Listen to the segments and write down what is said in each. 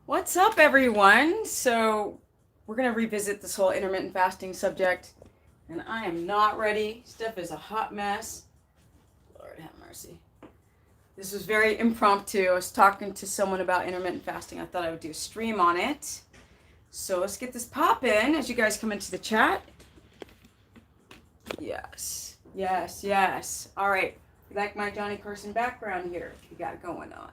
What's up, everyone? So, we're going to revisit this whole intermittent fasting subject, and I am not ready. Stuff is a hot mess. Lord have mercy. This was very impromptu. I was talking to someone about intermittent fasting. I thought I would do a stream on it. So, let's get this poppin' as you guys come into the chat. Yes, yes, yes. All right. You like my Johnny Carson background here? You got it going on.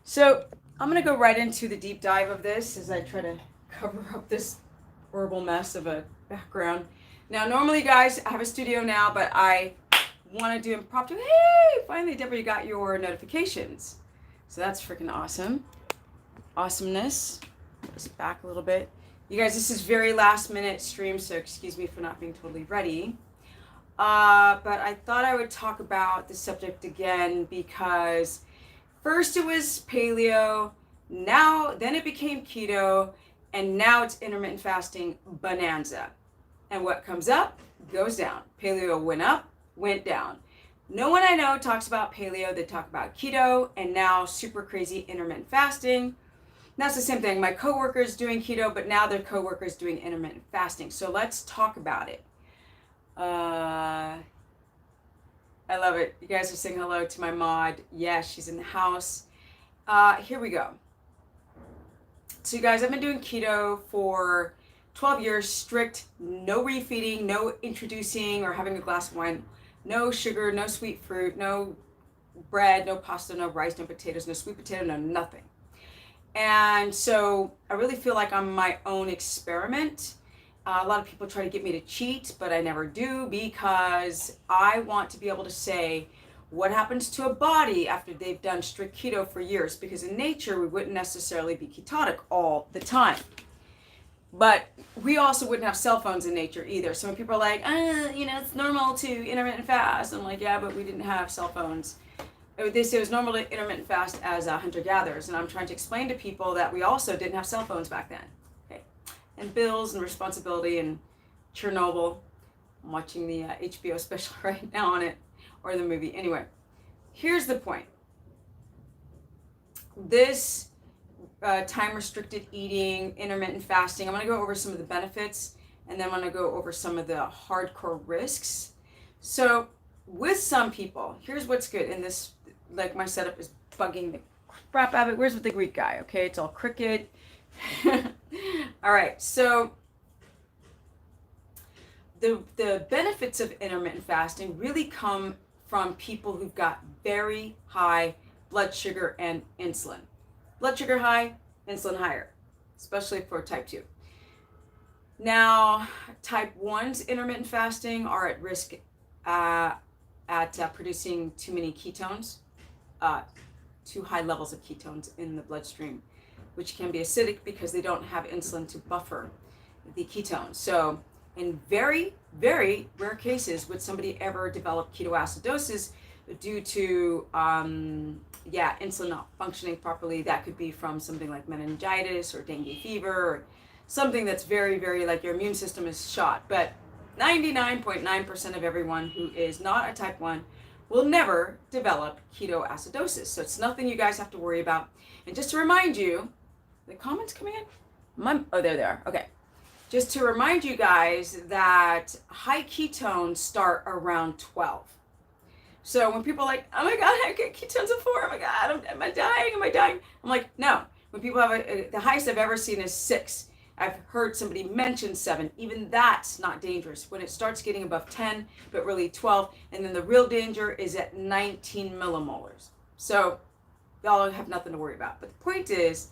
So I'm going to go right into the deep dive of this as I try to cover up this horrible mess of a background. Now, normally, guys, I have a studio now, but I want to do impromptu. Hey, finally, Deborah, you got your notifications. So that's freaking awesome. Awesomeness. Just back a little bit. You guys, this is very last minute stream, so excuse me for not being totally ready. But I thought I would talk about the subject again because first it was paleo, then it became keto, and now it's intermittent fasting bonanza. And what comes up goes down. Paleo went up, went down. No one I know talks about paleo. They talk about keto and now super crazy intermittent fasting. That's the same thing. My coworker's doing keto, but now their coworker's doing intermittent fasting. So let's talk about it. I love it. You guys are saying hello to my mod. Yes, she's in the house. Here we go. So you guys, I've been doing keto for 12 years, strict, no refeeding, no introducing or having a glass of wine, no sugar, no sweet fruit, no bread, no pasta, no rice, no potatoes, no sweet potato, no nothing. And so I really feel like I'm my own experiment. A lot of people try to get me to cheat, but I never do because I want to be able to say what happens to a body after they've done strict keto for years. Because in nature, we wouldn't necessarily be ketotic all the time. But we also wouldn't have cell phones in nature either. So when people are like, it's normal to intermittent fast. I'm like, yeah, but we didn't have cell phones. They say it was normal to intermittent fast as hunter-gatherers. And I'm trying to explain to people that we also didn't have cell phones back then. And bills and responsibility and Chernobyl. I'm watching the HBO special right now on it, or the movie. Anyway, here's the point. This time-restricted eating, intermittent fasting, I'm going to go over some of the benefits, and then I'm going to go over some of the hardcore risks. So with some people, here's what's good. And this, like my setup is bugging the crap out of it. Where's with the Greek guy? Okay, it's all crooked. All right, so the benefits of intermittent fasting really come from people who've got very high blood sugar and insulin. Blood sugar high, insulin higher, especially for type 2. Now, type 1's intermittent fasting are at risk at producing too many ketones, too high levels of ketones in the bloodstream, which can be acidic because they don't have insulin to buffer the ketones. So in very, very rare cases would somebody ever develop ketoacidosis due to, insulin not functioning properly. That could be from something like meningitis or dengue fever or something that's very, very like your immune system is shot. But 99.9% of everyone who is not a type 1 will never develop ketoacidosis. So it's nothing you guys have to worry about. And just to remind you, the comments coming in? Oh, there they are. Okay. Just to remind you guys that high ketones start around 12. So when people are like, oh my God, I get ketones at 4. Oh my God, am I dying? Am I dying? I'm like, no. When people have the highest I've ever seen is 6. I've heard somebody mention 7. Even that's not dangerous. When it starts getting above 10, but really 12, and then the real danger is at 19 millimolars. So y'all have nothing to worry about. But the point is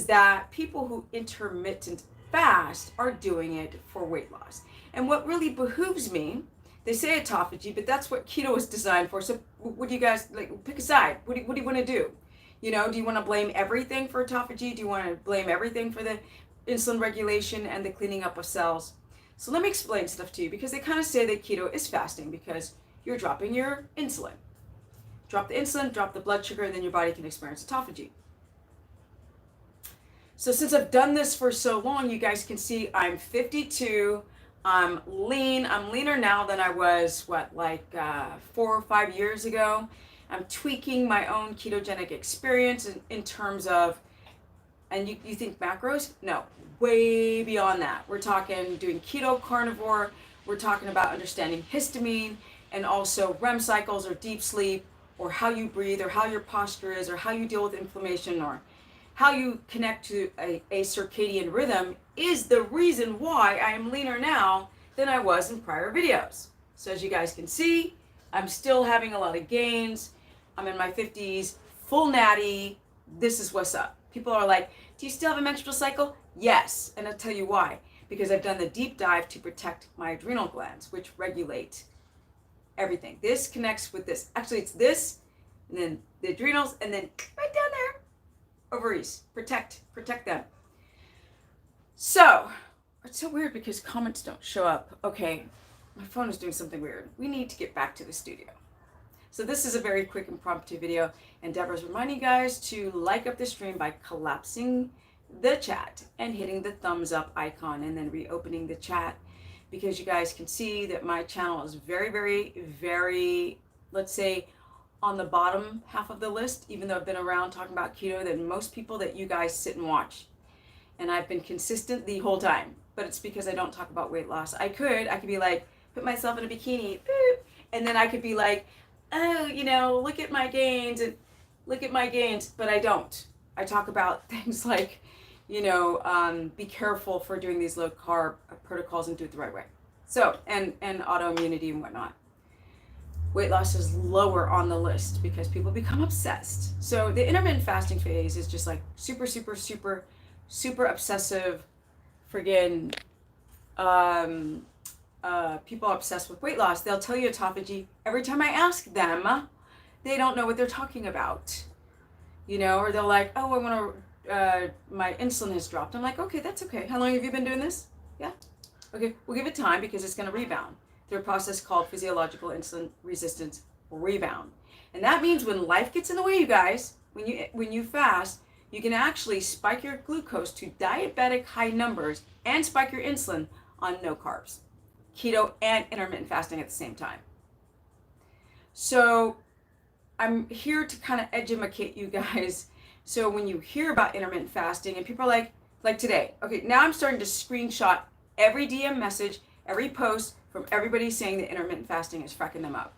that people who intermittent fast are doing it for weight loss. And what really behooves me, they say autophagy, but that's what keto is designed for. So what do you guys, like, pick a side? What do you want to do? Do you want to blame everything for autophagy? Do you want to blame everything for the insulin regulation and the cleaning up of cells? So let me explain stuff to you, because they kind of say that keto is fasting because you're dropping your insulin. Drop the insulin, drop the blood sugar, and then your body can experience autophagy. So since I've done this for so long, you guys can see I'm 52. I'm lean. I'm leaner now than I was, 4 or 5 years ago. I'm tweaking my own ketogenic experience in terms of, and you think macros? No, way beyond that. We're talking doing keto carnivore. We're talking about understanding histamine and also REM cycles or deep sleep, or how you breathe, or how your posture is, or how you deal with inflammation, or how you connect to a circadian rhythm is the reason why I am leaner now than I was in prior videos. So as you guys can see, I'm still having a lot of gains. I'm in my 50s, full natty. This is what's up. People are like, do you still have a menstrual cycle? Yes, and I'll tell you why. Because I've done the deep dive to protect my adrenal glands, which regulate everything. This connects with this. Actually, it's this, and then the adrenals, and then right down there, ovaries. Protect them. So, it's so weird because comments don't show up. Okay, my phone is doing something weird. We need to get back to the studio. So this is a very quick impromptu video, and Deborah's reminding you guys to like up the stream by collapsing the chat and hitting the thumbs up icon and then reopening the chat, because you guys can see that my channel is very, very, very, let's say, on the bottom half of the list, even though I've been around talking about keto than most people that you guys sit and watch. And I've been consistent the whole time, but it's because I don't talk about weight loss. I could be like, put myself in a bikini, and then I could be like, oh, look at my gains, but I don't. I talk about things like, be careful for doing these low carb protocols and do it the right way. So, and autoimmunity and whatnot. Weight loss is lower on the list because people become obsessed. So the intermittent fasting phase is just like super, super, super, super obsessive, friggin', people are obsessed with weight loss. They'll tell you autophagy. Every time I ask them, they don't know what they're talking about, or they're like, oh, I want to, my insulin has dropped. I'm like, okay, that's okay. How long have you been doing this? Yeah. Okay, we'll give it time because it's going to rebound through a process called physiological insulin resistance rebound. And that means when life gets in the way, you guys, when you fast, you can actually spike your glucose to diabetic high numbers and spike your insulin on no carbs, keto and intermittent fasting at the same time. So I'm here to kind of educate you guys. So when you hear about intermittent fasting and people are like today, okay, now I'm starting to screenshot every DM message, every post from everybody saying that intermittent fasting is fracking them up.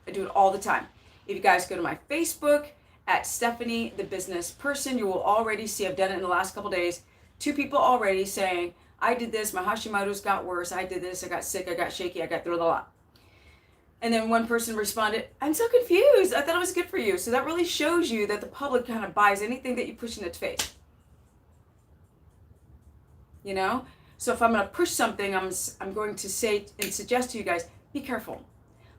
I do it all the time. If you guys go to my Facebook at Stephanie, the business person, you will already see, I've done it in the last couple days, 2 people already saying, I did this, my Hashimoto's got worse, I did this, I got sick, I got shaky, I got through the lot. And then one person responded, I'm so confused, I thought it was good for you. So that really shows you that the public kind of buys anything that you push in its face. So if I'm going to push something, I'm going to say and suggest to you guys, be careful.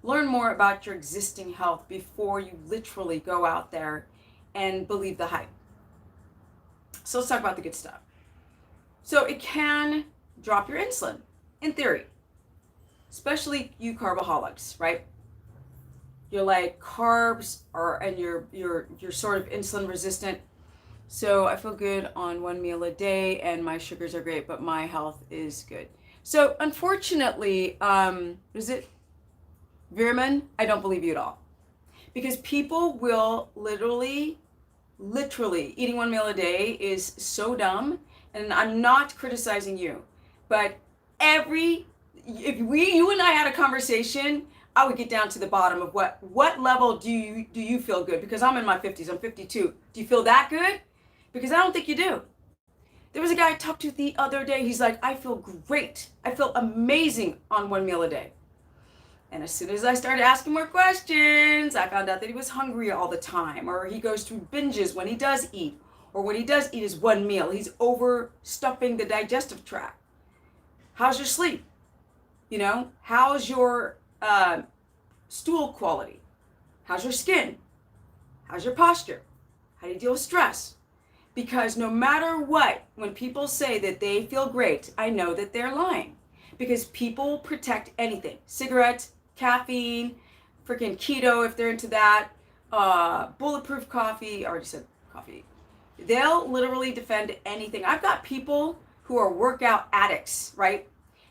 Learn more about your existing health before you literally go out there and believe the hype. So let's talk about the good stuff. So it can drop your insulin, in theory, especially you carboholics, right? You're like carbs and you're sort of insulin resistant. So I feel good on 1 meal a day and my sugars are great, but my health is good. So unfortunately, is it Veerman? I don't believe you at all. Because people will literally eating 1 meal a day is so dumb. And I'm not criticizing you, but if you and I had a conversation, I would get down to the bottom of what level do you feel good? Because I'm in my 50s, I'm 52. Do you feel that good? Because I don't think you do. There was a guy I talked to the other day. He's like, I feel great. I feel amazing on 1 meal a day. And as soon as I started asking more questions, I found out that he was hungry all the time, or he goes through binges when he does eat, or when he does eat his 1 meal, he's overstuffing the digestive tract. How's your sleep? How's your stool quality? How's your skin? How's your posture? How do you deal with stress? Because no matter what, when people say that they feel great, I know that they're lying. Because people protect anything. Cigarettes, caffeine, freaking keto if they're into that, bulletproof coffee, I already said coffee. They'll literally defend anything. I've got people who are workout addicts, right?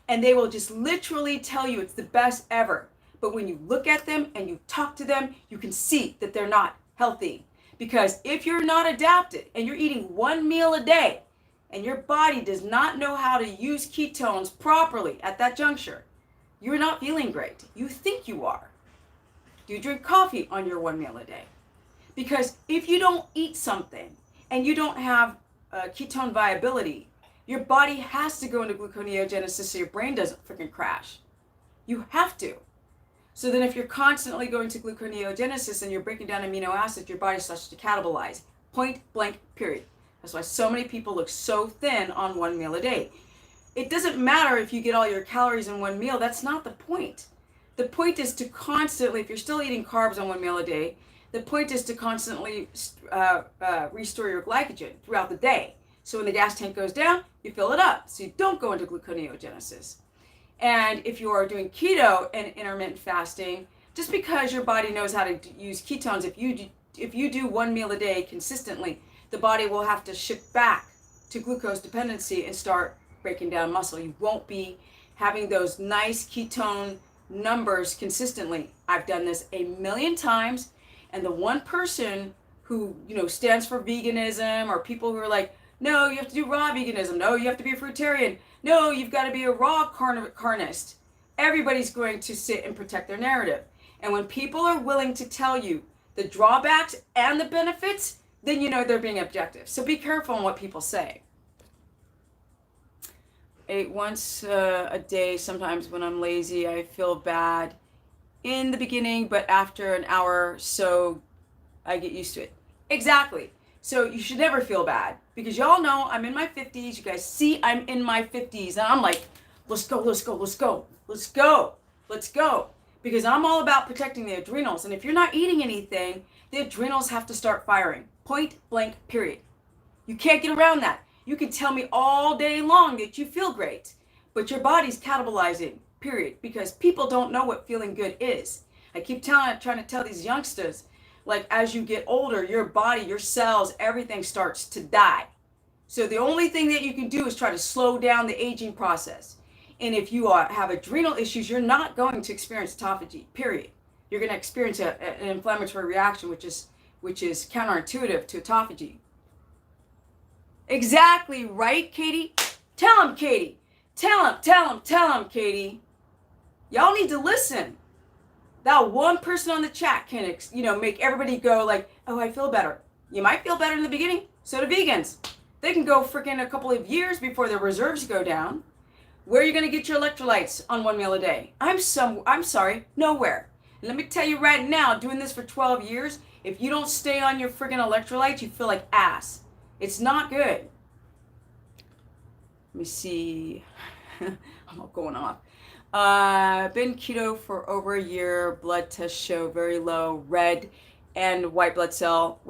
And they will just literally tell you it's the best ever. But when you look at them and you talk to them, you can see that they're not healthy. Because if you're not adapted and you're eating one meal a day and your body does not know how to use ketones properly at that juncture, you're not feeling great. You think you are. Do you drink coffee on your one meal a day? Because if you don't eat something and you don't have ketone viability, your body has to go into gluconeogenesis so your brain doesn't freaking crash. You have to. So then if you're constantly going to gluconeogenesis and you're breaking down amino acids, your body starts to catabolize. Point blank, period. That's why so many people look so thin on one meal a day. It doesn't matter if you get all your calories in one meal. That's not the point. The point is to constantly, if you're still eating carbs on one meal a day, the point is to constantly restore your glycogen throughout the day. So when the gas tank goes down, you fill it up. So you don't go into gluconeogenesis. And if you are doing keto and intermittent fasting, just because your body knows how to use ketones, if you do one meal a day consistently, the body will have to shift back to glucose dependency and start breaking down muscle. You won't be having those nice ketone numbers consistently. I've done this a million times, and the one person who stands for veganism, or people who are like, no, you have to do raw veganism, no, you have to be a fruitarian, no, you've got to be a raw carnist. Everybody's going to sit and protect their narrative. And when people are willing to tell you the drawbacks and the benefits, then you know they're being objective. So be careful on what people say. Ate once a day. Sometimes when I'm lazy, I feel bad in the beginning, but after an hour or so, I get used to it. Exactly. So you should never feel bad, because y'all know I'm in my 50s. You guys see I'm in my 50s, and I'm like, let's go, let's go, let's go, let's go, let's go. Because I'm all about protecting the adrenals. And if you're not eating anything, the adrenals have to start firing. Point blank, period. You can't get around that. You can tell me all day long that you feel great, but your body's catabolizing, period. Because people don't know what feeling good is. I keep trying to tell these youngsters, like, as you get older, your body, your cells, everything starts to die. So the only thing that you can do is try to slow down the aging process. And if you have adrenal issues, you're not going to experience autophagy, period. You're going to experience an inflammatory reaction, which is counterintuitive to autophagy. Exactly right, Katie? Tell him, Katie. Tell him, Katie. Y'all need to listen. That one person on the chat can, make everybody go like, oh, I feel better. You might feel better in the beginning. So do vegans. They can go freaking a couple of years before their reserves go down. Where are you going to get your electrolytes on one meal a day? I'm sorry, nowhere. And let me tell you right now, doing this for 12 years, if you don't stay on your freaking electrolytes, you feel like ass. It's not good. Let me see. I'm all going off. Been keto for over a year. Blood tests show very low red and white blood cell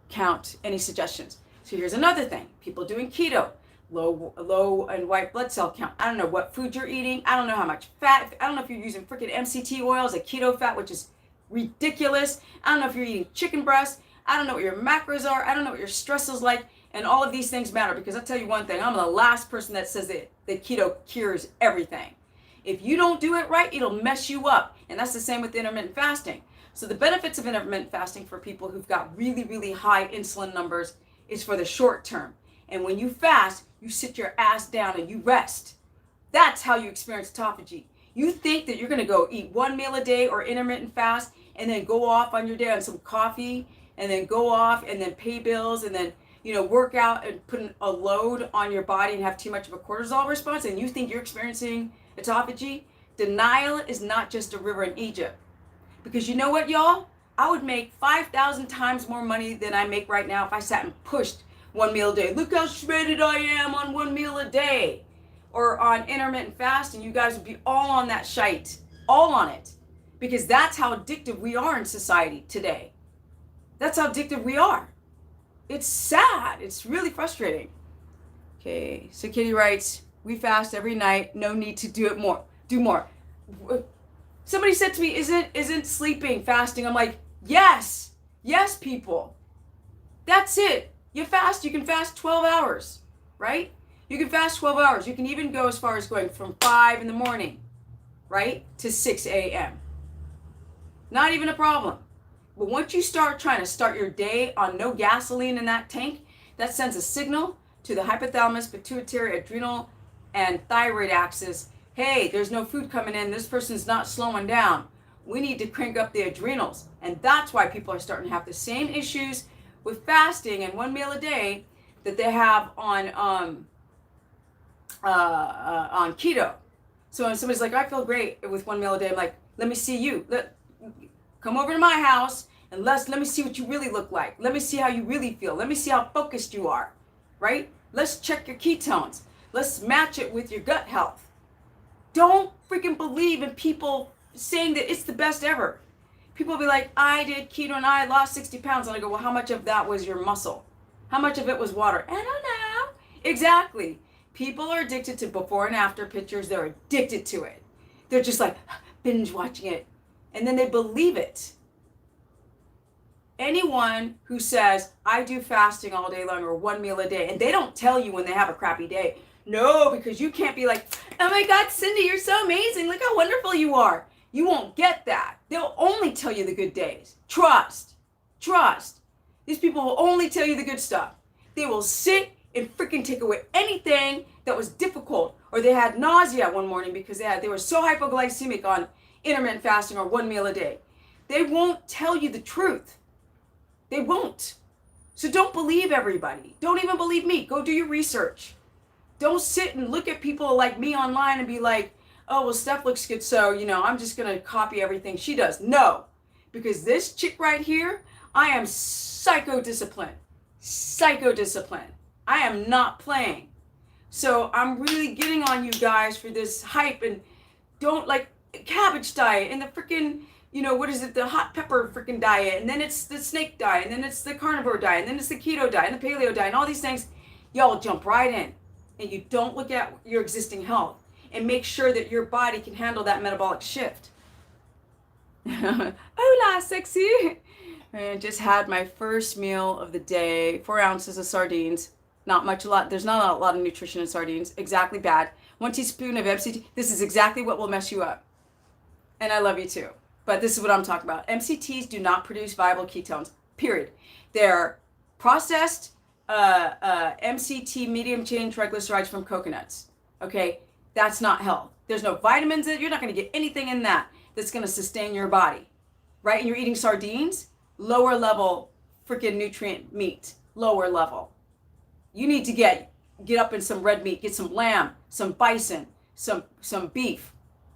count. Any suggestions? So here's another thing. People doing keto, low and white blood cell count. I don't know what food you're eating. I don't know how much fat. I don't know if you're using freaking MCT oils, a keto fat, which is ridiculous. I don't know if you're eating chicken breast. I don't know what your macros are. I don't know what your stress is like. And all of these things matter, because I'll tell you one thing. I'm the last person that says that keto cures everything. If you don't do it right, it'll mess you up. And that's the same with intermittent fasting. So the benefits of intermittent fasting for people who've got really, really high insulin numbers is for the short term. And when you fast, you sit your ass down and you rest. That's how you experience autophagy. You think that you're going to go eat one meal a day or intermittent fast and then go off on your day on some coffee and then go off and then pay bills and then work out and put a load on your body and have too much of a cortisol response, and you think you're experiencing autophagy. Denial is not just a river in Egypt. Because you know what, y'all? I would make 5,000 times more money than I make right now if I sat and pushed one meal a day. Look how shredded I am on one meal a day. Or on intermittent fast, and you guys would be all on that shite. All on it. Because that's how addictive we are in society today. That's how addictive we are. It's sad. It's really frustrating. Okay, so Kitty writes, we fast every night. No need to do more. Somebody said to me, isn't sleeping fasting? I'm like, yes, people. That's it. You can fast 12 hours, right? You can fast 12 hours. You can even go as far as going from 5 in the morning right, to 6 a.m. Not even a problem. But once you start trying to start your day on no gasoline in that tank, that sends a signal to the hypothalamus, pituitary, adrenal, and thyroid axis. Hey, there's no food coming in. This person's not slowing down. We need to crank up the adrenals. And that's why people are starting to have the same issues with fasting and 1 meal a day that they have on keto. So when somebody's like, I feel great with 1 meal a day, I'm like, let me see you. Come over to my house and let me see what you really look like. Let me see how you really feel. Let me see how focused you are, right? Let's check your ketones. Let's match it with your gut health. Don't freaking believe in people saying that it's the best ever. People will be like, I did keto and I lost 60 pounds. And I go, well, how much of that was your muscle? How much of it was water? I don't know. Exactly. People are addicted to before and after pictures. They're addicted to it. They're just like binge watching it. And then they believe it. Anyone who says, I do fasting all day long or 1 meal a day, and they don't tell you when they have a crappy day. No, because you can't be like, oh my God, Cindy, you're so amazing. Look how wonderful you are. You won't get that. They'll only tell you the good days. Trust. These people will only tell you the good stuff. They will sit and freaking take away anything that was difficult, or they had nausea one morning because they were so hypoglycemic on intermittent fasting or 1 meal a day. They won't tell you the truth. They won't. So don't believe everybody. Don't even believe me. Go do your research. Don't sit and look at people like me online and be like, oh, well, Steph looks good, so, I'm just going to copy everything she does. No, because this chick right here, I am psycho-disciplined. I am not playing. So I'm really getting on you guys for this hype, and don't like cabbage diet and the freaking, what is it, the hot pepper freaking diet, and then it's the snake diet, and then it's the carnivore diet, and then it's the keto diet, and the paleo diet, and all these things. Y'all jump right in, and you don't look at your existing health and make sure that your body can handle that metabolic shift. Hola, sexy. I just had my first meal of the day, 4 ounces of sardines. There's not a lot of nutrition in sardines. Exactly bad. 1 teaspoon of MCT. This is exactly what will mess you up. And I love you too. But this is what I'm talking about. MCTs do not produce viable ketones, period. They're processed MCT, medium chain triglycerides from coconuts. Okay? That's not health. There's no vitamins in it. You're not going to get anything in that that's going to sustain your body. Right? And you're eating sardines, lower level freaking nutrient meat. Lower level. You need to get up in some red meat. Get some lamb, some bison, some beef,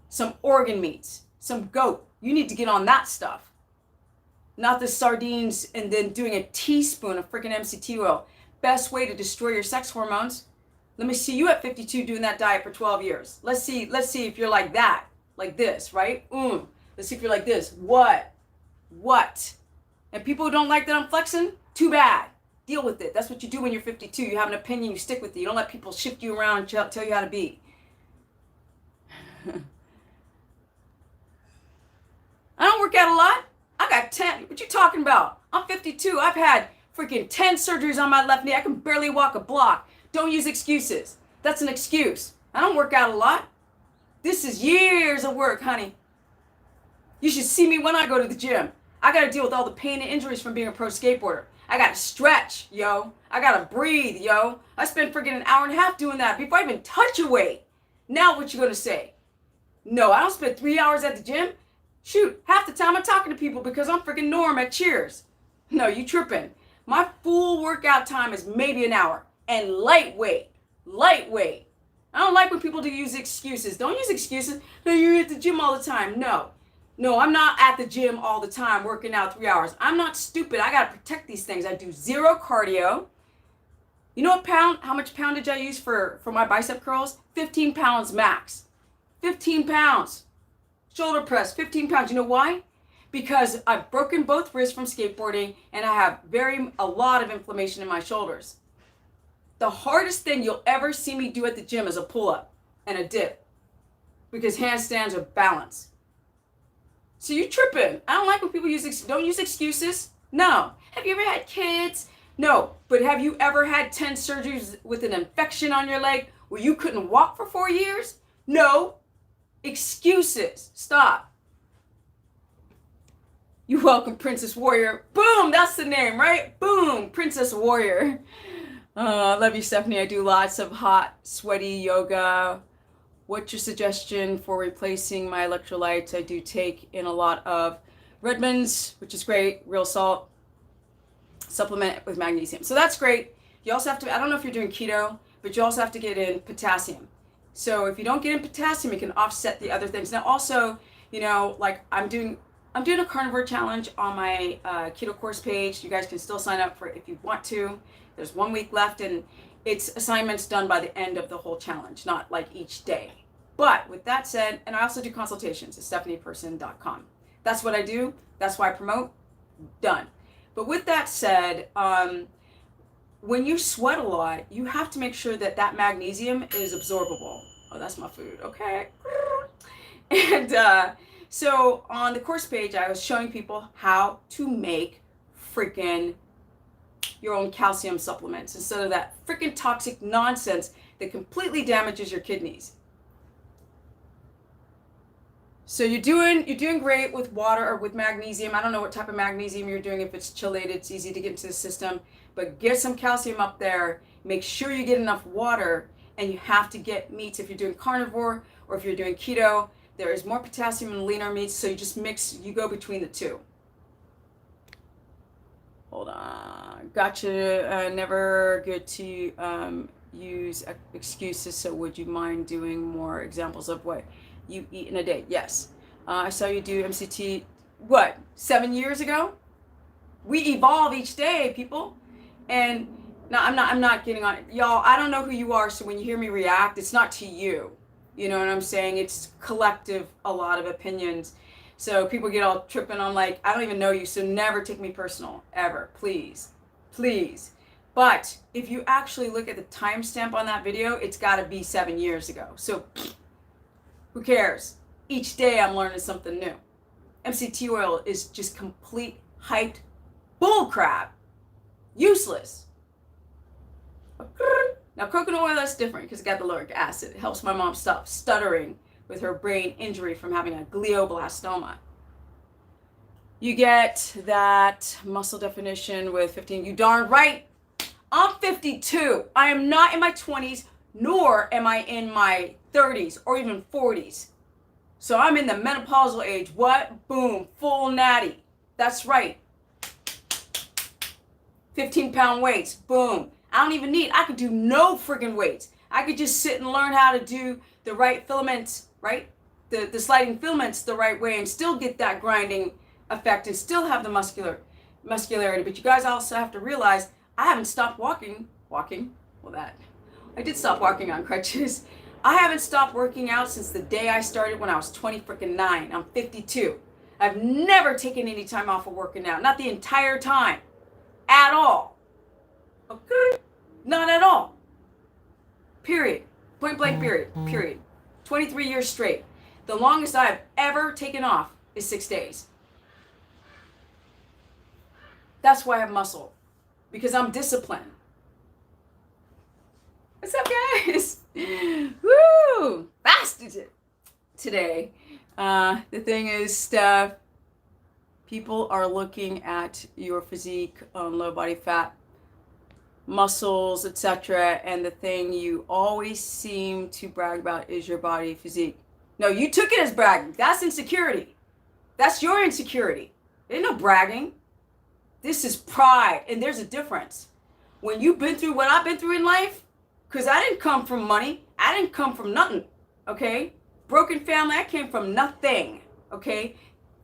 some organ meats, some goat. You need to get on that stuff. Not the sardines and then doing a teaspoon of freaking MCT oil. Best way to destroy your sex hormones. Let me see you at 52 doing that diet for 12 years. Let's see if you're like that, like this, right? Let's see if you're like this. What? And people who don't like that I'm flexing, too bad. Deal with it. That's what you do when you're 52. You have an opinion, you stick with it. You don't let people shift you around and tell you how to be. I don't work out a lot. I got 10. What you talking about? I'm 52. I've had freaking 10 surgeries on my left knee. I can barely walk a block. Don't use excuses. That's an excuse. I don't work out a lot. This is years of work, honey. You should see me when I go to the gym. I got to deal with all the pain and injuries from being a pro skateboarder. I got to stretch, yo. I got to breathe, yo. I spent freaking an hour and a half doing that before I even touch a weight. Now what you going to say? No, I don't spend 3 hours at the gym. Shoot, half the time I'm talking to people because I'm freaking Norm at Cheers. No, you tripping. My full workout time is maybe an hour. And lightweight. I don't like when people do use excuses. Don't use excuses. No, you're at the gym all the time. No, I'm not at the gym all the time working out 3 hours. I'm not stupid. I got to protect these things. I do zero cardio. You know how much poundage I use for my bicep curls? 15 pounds max. 15 pounds. Shoulder press, 15 pounds. You know why? Because I've broken both wrists from skateboarding and I have a lot of inflammation in my shoulders. The hardest thing you'll ever see me do at the gym is a pull-up and a dip because handstands are balance. So you tripping. I don't like when people don't use excuses. No. Have you ever had kids? No. But have you ever had 10 surgeries with an infection on your leg where you couldn't walk for 4 years? No. Excuses. Stop. You're welcome, Princess Warrior. Boom, that's the name, right? Boom, Princess Warrior. I love you, Stephanie. I do lots of hot, sweaty yoga. What's your suggestion for replacing my electrolytes? I do take in a lot of Redmond's, which is great, real salt, supplement with magnesium. So that's great. You also have to, I don't know if you're doing keto, but you also have to get in potassium. So if you don't get in potassium, you can offset the other things. Now also, you know, like I'm doing a carnivore challenge on my keto course page. You guys can still sign up for it if you want to. There's 1 week left, and it's assignments done by the end of the whole challenge, not like each day. But with that said, and I also do consultations at stephanieperson.com. That's what I do. That's why I promote. Done. But with that said, when you sweat a lot, you have to make sure that that magnesium is absorbable. Oh, that's my food. Okay. And so on the course page, I was showing people how to make freaking your own calcium supplements instead of that freaking toxic nonsense that completely damages your kidneys. So you're doing great with water or with magnesium. I don't know what type of magnesium you're doing. If it's chelated, it's easy to get into the system. But get some calcium up there. Make sure you get enough water, and you have to get meats if you're doing carnivore or if you're doing keto. There is more potassium in leaner meats, so you just you go between the two. Hold on. Gotcha. Never good to use excuses, so would you mind doing more examples of what you eat in a day? Yes. I saw you do MCT, 7 years ago? We evolve each day, people. And no, I'm not getting on it. Y'all, I don't know who you are, so when you hear me react, it's not to you. You know what I'm saying? It's collective, a lot of opinions. So people get all tripping on like, I don't even know you, so never take me personal, ever, please, please. But if you actually look at the timestamp on that video, it's gotta be 7 years ago. So who cares? Each day I'm learning something new. MCT oil is just complete hyped bullcrap. Useless. Now coconut oil, that's different because it got the lauric acid. It helps my mom stop stuttering with her brain injury from having a glioblastoma. You get that muscle definition with 15. You darn right. I'm 52. I am not in my 20s, nor am I in my 30s or even 40s. So I'm in the menopausal age. What? Boom. Full natty. That's right. 15-pound weights. Boom. I don't even need, I could do no friggin' weights. I could just sit and learn how to do the right filaments, right? The sliding filaments the right way and still get that grinding effect and still have the muscularity. But you guys also have to realize I haven't stopped walking. I did stop walking on crutches. I haven't stopped working out since the day I started when I was 29. I'm 52. I've never taken any time off of working out. Not the entire time. At all. Okay? Not at all. Period. Point blank period. Period. 23 years straight. The longest I've ever taken off is 6 days. That's why I have muscle. Because I'm disciplined. What's up, guys? Woo! Fasted today. The thing is, Steph, people are looking at your physique on low body fat, muscles, etc. And the thing you always seem to brag about is your body physique. No, you took it as bragging. That's insecurity. That's your insecurity. There ain't no bragging. This is pride. And there's a difference. When you've been through what I've been through in life, because I didn't come from money. I didn't come from nothing. Okay? Broken family. I came from nothing. Okay?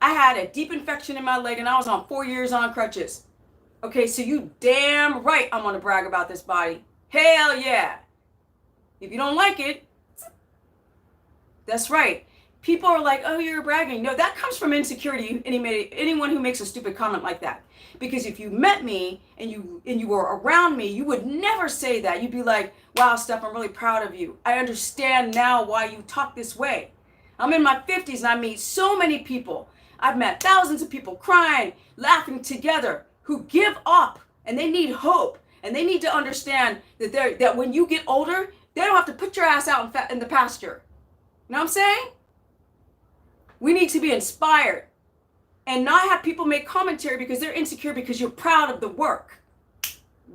I had a deep infection in my leg and I was on 4 years on crutches. Okay, so you damn right I'm gonna brag about this body. Hell yeah. If you don't like it, that's right. People are like, oh, you're bragging. No, that comes from insecurity. Anyone who makes a stupid comment like that. Because if you met me and you were around me, you would never say that. You'd be like, wow, Steph, I'm really proud of you. I understand now why you talk this way. I'm in my 50s and I meet so many people. I've met thousands of people crying, laughing together, who give up and they need hope and they need to understand that when you get older, they don't have to put your ass out in the pasture. You know what I'm saying? We need to be inspired and not have people make commentary because they're insecure because you're proud of the work.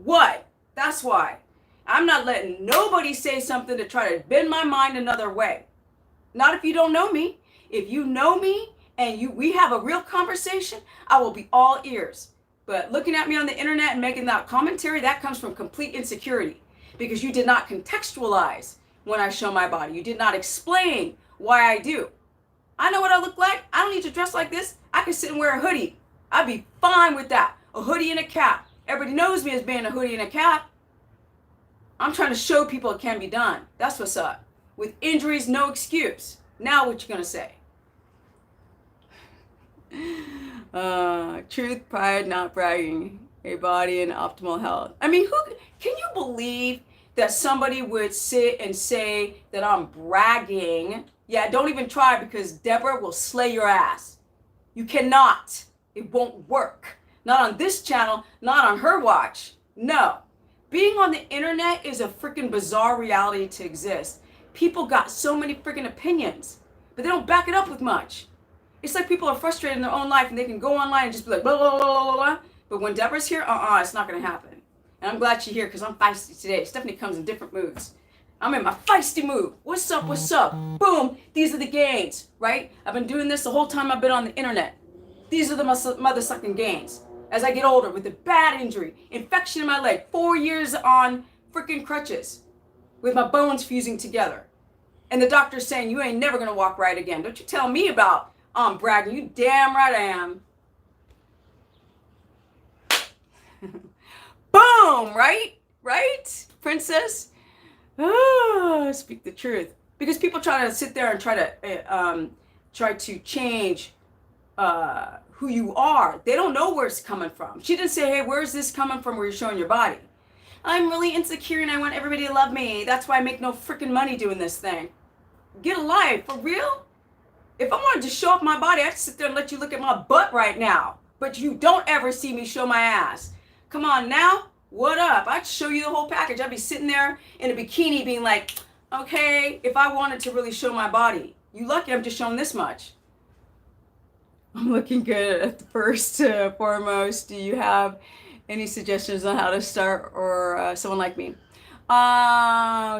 What? That's why. I'm not letting nobody say something to try to bend my mind another way. Not if you don't know me. If you know me and we have a real conversation, I will be all ears. But looking at me on the internet and making that commentary, that comes from complete insecurity because you did not contextualize when I show my body. You did not explain why I do. I know what I look like. I don't need to dress like this. I can sit and wear a hoodie. I'd be fine with that. A hoodie and a cap. Everybody knows me as being a hoodie and a cap. I'm trying to show people it can be done. That's what's up. With injuries, no excuse. Now what you gonna say? Truth, pride, not bragging. A body in optimal health. I mean, can you believe that somebody would sit and say that I'm bragging? Yeah, don't even try because Deborah will slay your ass. You cannot. It won't work. Not on this channel, not on her watch. No. Being on the internet is a freaking bizarre reality to exist. People got so many freaking opinions, but they don't back it up with much. It's like people are frustrated in their own life and they can go online and just be like, blah, blah, blah, blah, blah. But when Deborah's here, it's not going to happen. And I'm glad she's here because I'm feisty today. Stephanie comes in different moods. I'm in my feisty mood. What's up? What's up? Boom. These are the gains, right? I've been doing this the whole time I've been on the internet. These are the mother sucking gains. As I get older with a bad injury, infection in my leg, 4 years on freaking crutches with my bones fusing together. And the doctor's saying, you ain't never going to walk right again. Don't you tell me about bragging. You damn right I am. Boom, right? Right? Princess? Speak the truth. Because people try to sit there and try to change who you are. They don't know where it's coming from. She didn't say, hey, where's this coming from where you're showing your body? I'm really insecure and I want everybody to love me. That's why I make no freaking money doing this thing. Get a life. For real? If I wanted to show off my body, I'd sit there and let you look at my butt right now. But you don't ever see me show my ass. Come on now. What up? I'd show you the whole package. I'd be sitting there in a bikini being like, okay, if I wanted to really show my body. You lucky I'm just showing this much. I'm looking good at the first foremost. Do you have any suggestions on how to start or someone like me?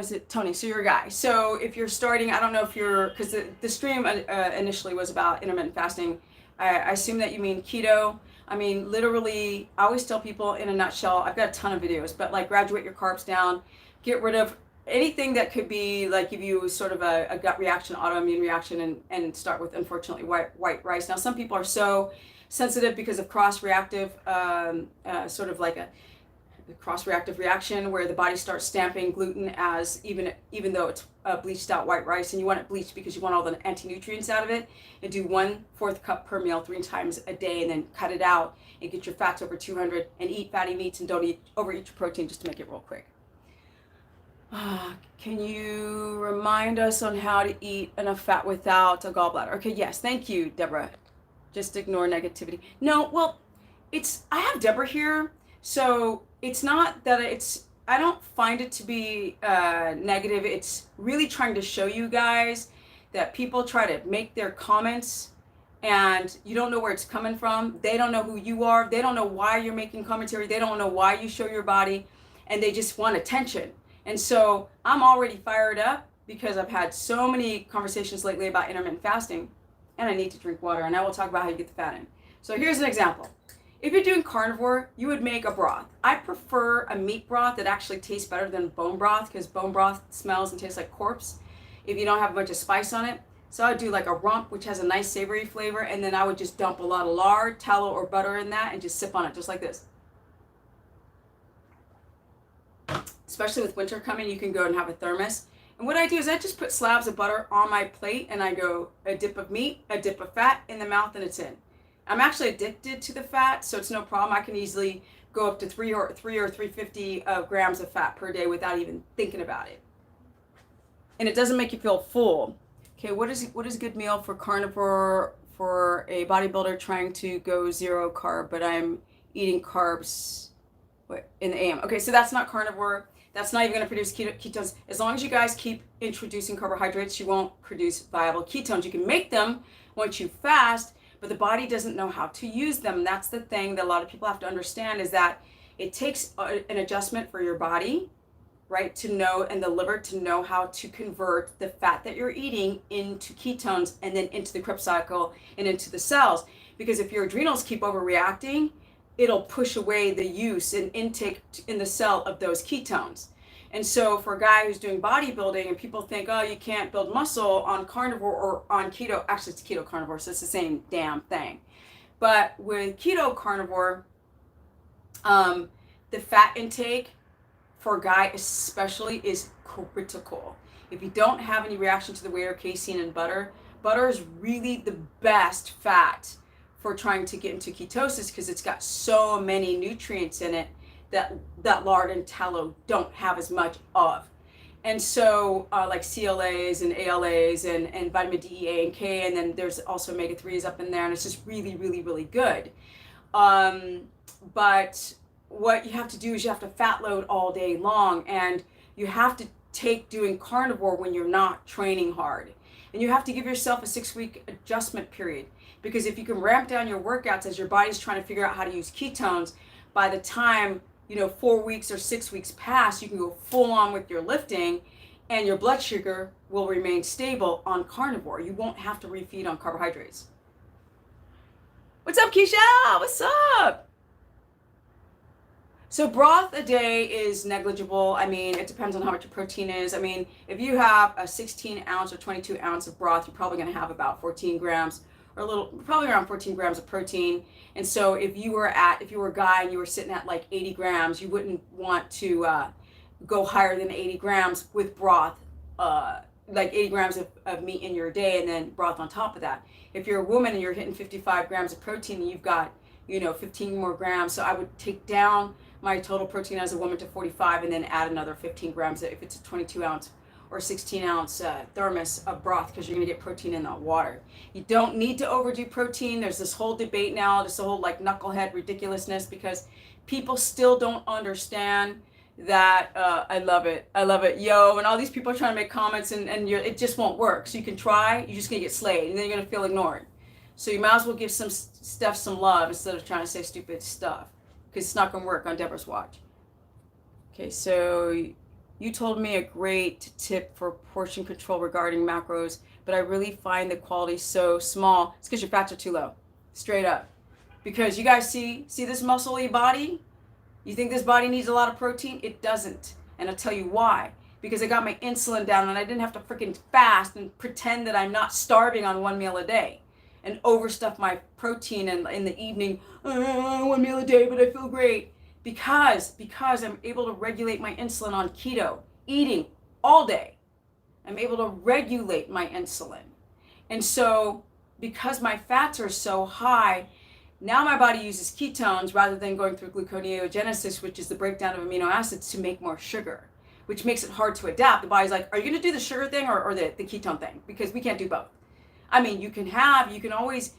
Is it Tony? So you're a guy. So if you're starting, I don't know if you're, because the stream initially was about intermittent fasting. I assume that you mean keto. I mean, literally, I always tell people in a nutshell, I've got a ton of videos, but like graduate your carbs down, get rid of anything that could be like give you sort of a gut reaction, autoimmune reaction, and start with, unfortunately, white rice. Now, some people are so sensitive because of cross-reactive, sort of like a cross-reactive reaction where the body starts stamping gluten as even though it's bleached out white rice, and you want it bleached because you want all the anti-nutrients out of it, and do 1/4 cup per meal 3 times a day, and then cut it out and get your fats over 200 and eat fatty meats and don't overeat your protein, just to make it real quick. Can you remind us on how to eat enough fat without a gallbladder? Okay, yes, thank you, Deborah. Just ignore negativity. No, well, I have Deborah here, so it's not that I don't find it to be negative. It's really trying to show you guys that people try to make their comments and you don't know where it's coming from. They don't know who you are. They don't know why you're making commentary. They don't know why you show your body, and they just want attention. And so I'm already fired up because I've had so many conversations lately about intermittent fasting, and I need to drink water, and I will talk about how you get the fat in. So here's an example. If you're doing carnivore, you would make a broth. I prefer a meat broth that actually tastes better than bone broth because bone broth smells and tastes like corpse if you don't have a bunch of spice on it. So I would do like a rump, which has a nice savory flavor, and then I would just dump a lot of lard, tallow, or butter in that and just sip on it just like this. Especially with winter coming, you can go and have a thermos. And what I do is I just put slabs of butter on my plate and I go a dip of meat, a dip of fat in the mouth, and it's in. I'm actually addicted to the fat, so it's no problem. I can easily go up to 3 or 350 grams of fat per day without even thinking about it. And it doesn't make you feel full. Okay, what is a good meal for carnivore for a bodybuilder trying to go 0 carb, but I'm eating carbs in the AM? Okay, so that's not carnivore. That's not even going to produce ketones. As long as you guys keep introducing carbohydrates, you won't produce viable ketones. You can make them once you fast, but the body doesn't know how to use them. That's the thing that a lot of people have to understand, is that it takes an adjustment for your body, right, to know, and the liver to know how to convert the fat that you're eating into ketones and then into the Krebs cycle and into the cells. Because if your adrenals keep overreacting, it'll push away the use and intake in the cell of those ketones. And so for a guy who's doing bodybuilding, and people think, oh, you can't build muscle on carnivore or on keto. Actually, it's keto carnivore, so it's the same damn thing. But with keto carnivore, the fat intake for a guy especially is critical. If you don't have any reaction to the whey or casein and butter, butter is really the best fat for trying to get into ketosis, because it's got so many nutrients in it that lard and tallow don't have as much of. And so like CLAs and ALAs and vitamin D, A, and K, and then there's also omega-3s up in there, and it's just really, really, really good. But what you have to do is you have to fat load all day long, and you have to take doing carnivore when you're not training hard. And you have to give yourself a 6-week adjustment period, because if you can ramp down your workouts as your body's trying to figure out how to use ketones, by the time 4 weeks or 6 weeks pass, you can go full on with your lifting, and your blood sugar will remain stable on carnivore. You won't have to refeed on carbohydrates. What's up, Keisha? What's up? So broth a day is negligible. I mean, it depends on how much your protein is. I mean, if you have a 16 ounce or 22 ounce of broth, you're probably going to have about 14 grams or probably around 14 grams of protein. And so if you were a guy and you were sitting at like 80 grams, you wouldn't want to go higher than 80 grams with broth, like 80 grams of meat in your day and then broth on top of that. If you're a woman and you're hitting 55 grams of protein, and you've got 15 more grams. So I would take down my total protein as a woman to 45 and then add another 15 grams if it's a 22 ounce or 16 ounce thermos of broth, because you're going to get protein in that water. You don't need to overdo protein. There's this whole debate now, this whole like knucklehead ridiculousness, because people still don't understand that. I love it, yo, and all these people are trying to make comments, and it just won't work. So you can try, you're just going to get slayed, and then you're going to feel ignored. So you might as well give some stuff some love instead of trying to say stupid stuff, because it's not going to work on Deborah's watch. Okay, so you told me a great tip for portion control regarding macros, but I really find the quality so small. It's because your fats are too low, straight up. Because you guys see this muscly body? You think this body needs a lot of protein? It doesn't. And I'll tell you why. Because I got my insulin down, and I didn't have to freaking fast and pretend that I'm not starving on one meal a day and overstuff my protein in the evening, 1 meal a day, but I feel great. Because I'm able to regulate my insulin on keto, eating all day. I'm able to regulate my insulin. And so because my fats are so high, now my body uses ketones rather than going through gluconeogenesis, which is the breakdown of amino acids, to make more sugar, which makes it hard to adapt. The body's like, are you going to do the sugar thing or the ketone thing? Because we can't do both. I mean, you can always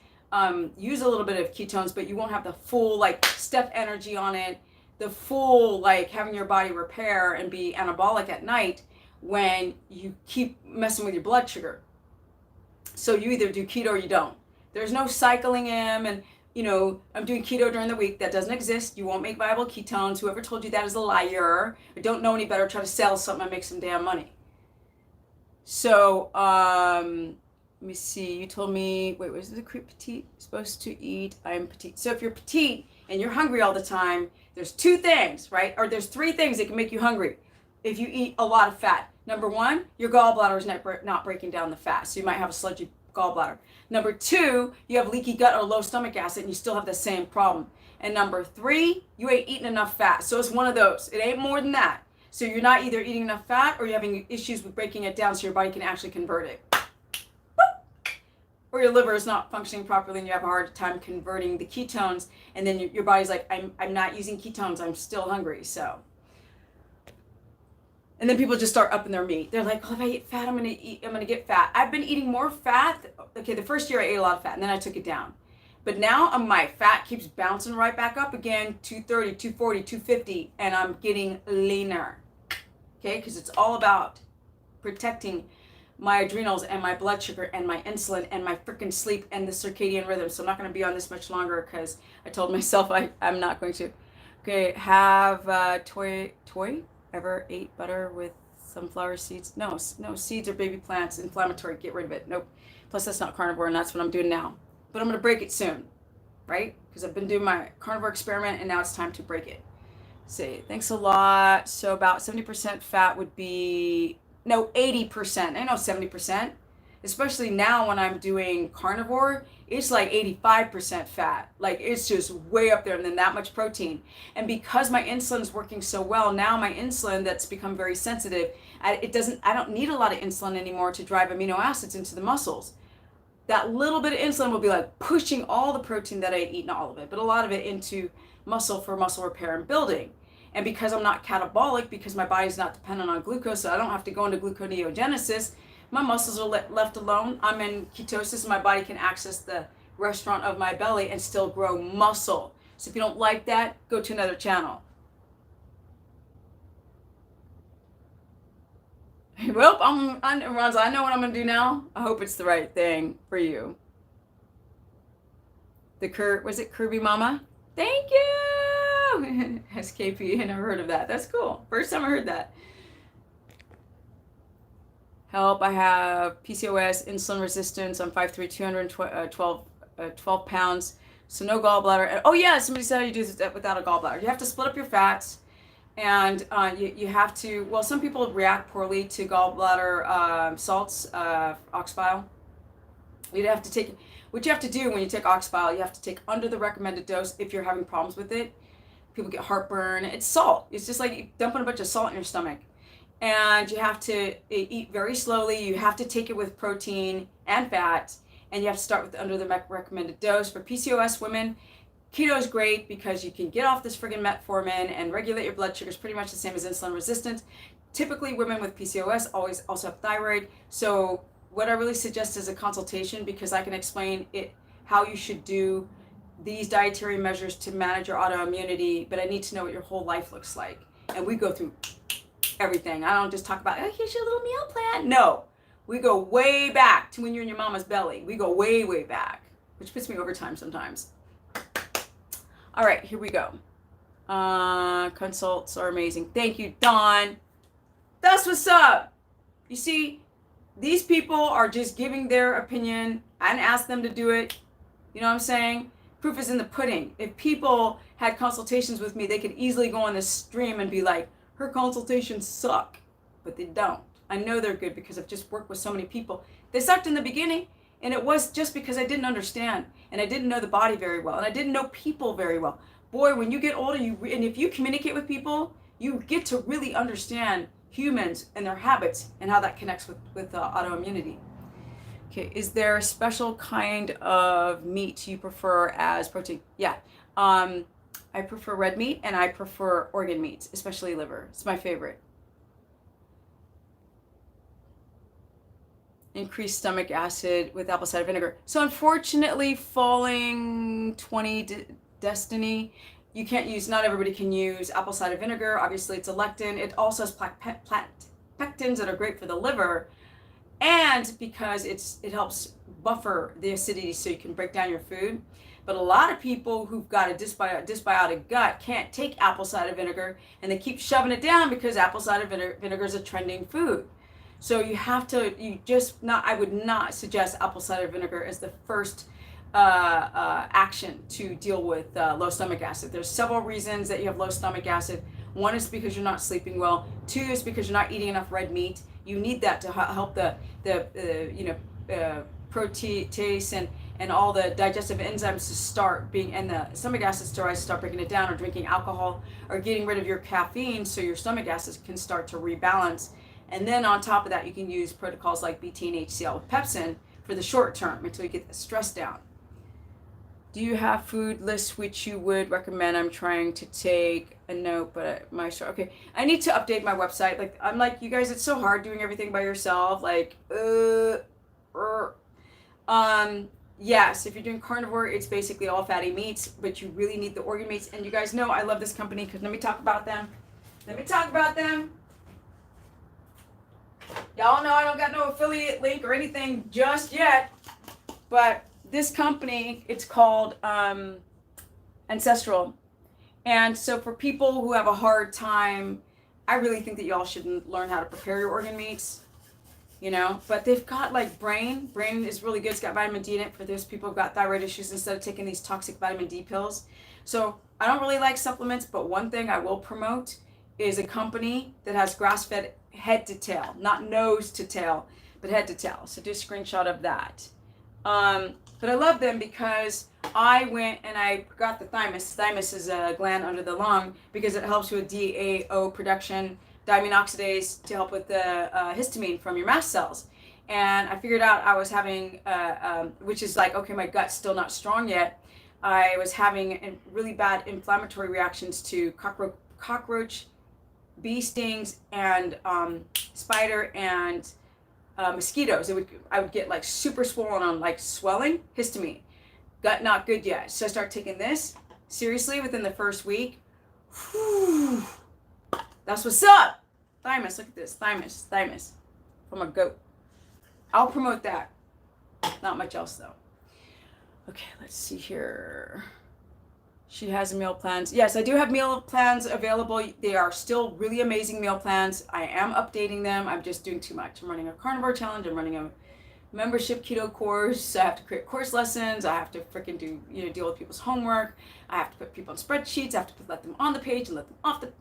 use a little bit of ketones, but you won't have the full like step energy on it, the full like having your body repair and be anabolic at night when you keep messing with your blood sugar. So you either do keto or you don't. There's no cycling in, and I'm doing keto during the week. That doesn't exist. You won't make viable ketones. Whoever told you that is a liar. I don't know any better. Try to sell something and make some damn money. So let me see. You told me, wait, was the petite supposed to eat? I'm petite. So if you're petite and you're hungry all the time, there's 2 things, right? Or there's 3 things that can make you hungry if you eat a lot of fat. Number 1, your gallbladder is not breaking down the fat, so you might have a sludgy gallbladder. Number 2, you have leaky gut or low stomach acid, and you still have the same problem. And number 3, you ain't eating enough fat. So it's one of those. It ain't more than that. So you're not either eating enough fat or you're having issues with breaking it down so your body can actually convert it. Or your liver is not functioning properly and you have a hard time converting the ketones, and then your body's like, I'm not using ketones, I'm still hungry. So, and then people just start upping their meat. They're like, if I eat fat, I'm gonna get fat. I've been eating more fat. Okay, the first year I ate a lot of fat and then I took it down. But now my fat keeps bouncing right back up again, 230, 240, 250, and I'm getting leaner. okay? Because it's all about protecting my adrenals and my blood sugar and my insulin and my freaking sleep and the circadian rhythm. So I'm not going to be on this much longer because I told myself I'm not going to. Okay, have Toy ever ate butter with sunflower seeds? No, seeds are baby plants, inflammatory, get rid of it. Nope. Plus that's not carnivore, and that's what I'm doing now. But I'm going to break it soon, right? Because I've been doing my carnivore experiment and now it's time to break it. Say, thanks a lot. So about 70% fat would be, no, 80%. I know 70%. Especially now when I'm doing carnivore, it's like 85% fat. Like it's just way up there and then that much protein. And because my insulin's working so well, now my insulin that's become very sensitive, I don't need a lot of insulin anymore to drive amino acids into the muscles. That little bit of insulin will be like pushing all the protein that I eat, not all of it, but a lot of it into muscle for muscle repair and building. And because I'm not catabolic, because my body's not dependent on glucose, so I don't have to go into gluconeogenesis, my muscles are left alone. I'm in ketosis, and my body can access the restaurant of my belly and still grow muscle. So if you don't like that, go to another channel. Well, Ronza, I know what I'm going to do now. I hope it's the right thing for you. Was it Kirby Mama? Thank you! SKP, I never heard of that. That's cool. First time I heard that. Help, I have PCOS, insulin resistance. I'm 5'3", 212 pounds. So no gallbladder. Oh yeah, somebody said how you do this without a gallbladder. You have to split up your fats. And you have to, well, some people react poorly to gallbladder salts, ox bile. You'd have to take, what you have to do when you take ox bile, you have to take under the recommended dose if you're having problems with it. People get heartburn. It's salt. It's just like dumping a bunch of salt in your stomach. And you have to eat very slowly. You have to take it with protein and fat. And you have to start with under the recommended dose. For PCOS women, keto is great because you can get off this friggin' metformin and regulate your blood sugars pretty much the same as insulin resistance. Typically, women with PCOS always also have thyroid. So what I really suggest is a consultation because I can explain how you should do these dietary measures to manage your autoimmunity, but I need to know what your whole life looks like. And we go through everything. I don't just talk about, oh, here's your little meal plan. No, we go way back to when you're in your mama's belly. We go way, way back, which puts me over time sometimes. All right, here we go. Consults are amazing. Thank you, Dawn. That's what's up. You see, these people are just giving their opinion. I didn't ask them to do it. You know what I'm saying? Proof is in the pudding. If people had consultations with me, they could easily go on this stream and be like, her consultations suck. But they don't. I know they're good because I've just worked with so many people. They sucked in the beginning. And it was just because I didn't understand and I didn't know the body very well and I didn't know people very well. Boy, when you get older, and if you communicate with people, you get to really understand humans and their habits and how that connects with autoimmunity. Okay, is there a special kind of meat you prefer as protein? Yeah, I prefer red meat and I prefer organ meats, especially liver. It's my favorite. Increased stomach acid with apple cider vinegar. So unfortunately, falling 20 Destiny, you can't use, not everybody can use apple cider vinegar. Obviously, it's a lectin. It also has pectins that are great for the liver. And because it helps buffer the acidity so you can break down your food. But a lot of people who've got a dysbiotic gut can't take apple cider vinegar and they keep shoving it down because apple cider vinegar is a trending food. So I would not suggest apple cider vinegar as the first action to deal with low stomach acid. There's several reasons that you have low stomach acid. One is because you're not sleeping well. Two is because you're not eating enough red meat. You need that to help the protease and all the digestive enzymes to start being, and the stomach acid steroids start breaking it down, or drinking alcohol, or getting rid of your caffeine so your stomach acids can start to rebalance. And then on top of that, you can use protocols like BT and HCl with pepsin for the short term until you get the stress down. Do you have food lists which you would recommend? I'm trying to take a note, but okay. I need to update my website. I'm like, you guys, it's so hard doing everything by yourself. Yes, if you're doing carnivore, it's basically all fatty meats, but you really need the organ meats. And you guys know I love this company because let me talk about them. Y'all know I don't got no affiliate link or anything just yet, but this company, it's called Ancestral. And so for people who have a hard time, I really think that y'all should learn how to prepare your organ meats, you know. But they've got like brain is really good. It's got vitamin D in it for those people who've got thyroid issues instead of taking these toxic vitamin D pills. So I don't really like supplements, but one thing I will promote is a company that has grass-fed head to tail, not nose to tail, but head to tail. So do a screenshot of that. But I love them because I went and I got the thymus. Thymus is a gland under the lung because it helps with DAO production, diamine oxidase, to help with the histamine from your mast cells. And I figured out I was having, which is like, okay, my gut's still not strong yet. I was having really bad inflammatory reactions to cockroach, bee stings, and spider and mosquitoes. I would get like super swollen on like swelling, histamine. Gut not good yet. So I start taking this seriously within the first week. Whew. That's what's up. Thymus, look at this. Thymus from a goat. I'll promote that. Not much else though. Okay, let's see here. She has meal plans. Yes, I do have meal plans available. They are still really amazing meal plans. I am updating them. I'm just doing too much. I'm running a carnivore challenge. I'm running a membership keto course. I have to create course lessons. I have to freaking do, deal with people's homework. I have to put people on spreadsheets. I have to let them on the page and let them off the,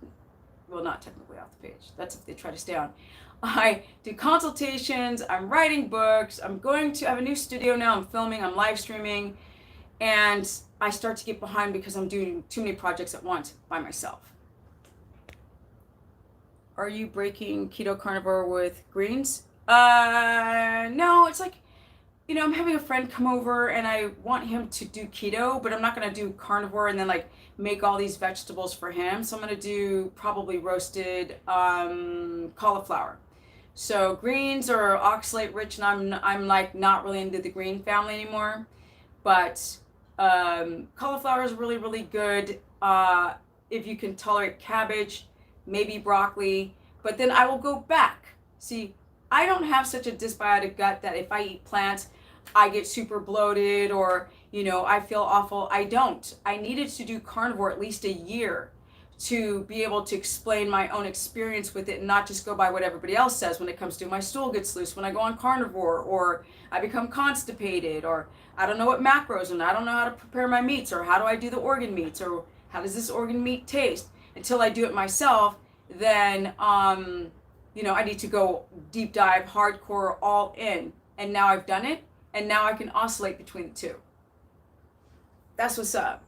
well, not technically off the page. That's if they try to stay on. I do consultations. I'm writing books. I have a new studio now. I'm filming. I'm live streaming. And I start to get behind because I'm doing too many projects at once by myself. Are you breaking keto carnivore with greens? No, it's like, I'm having a friend come over and I want him to do keto, but I'm not going to do carnivore and then like make all these vegetables for him. So I'm going to do probably roasted cauliflower. So greens are oxalate rich, and I'm like not really into the green family anymore. But cauliflower is really, really good. If you can tolerate cabbage, maybe broccoli, but then I will go back. See, I don't have such a dysbiotic gut that if I eat plants, I get super bloated or, I feel awful. I don't. I needed to do carnivore at least a year to be able to explain my own experience with it and not just go by what everybody else says when it comes to my stool gets loose when I go on carnivore, or I become constipated, or I don't know what macros and I don't know how to prepare my meats, or how do I do the organ meats, or how does this organ meat taste. Until I do it myself, then I need to go deep dive, hardcore, all in. And now I've done it, and now I can oscillate between the two. That's what's up.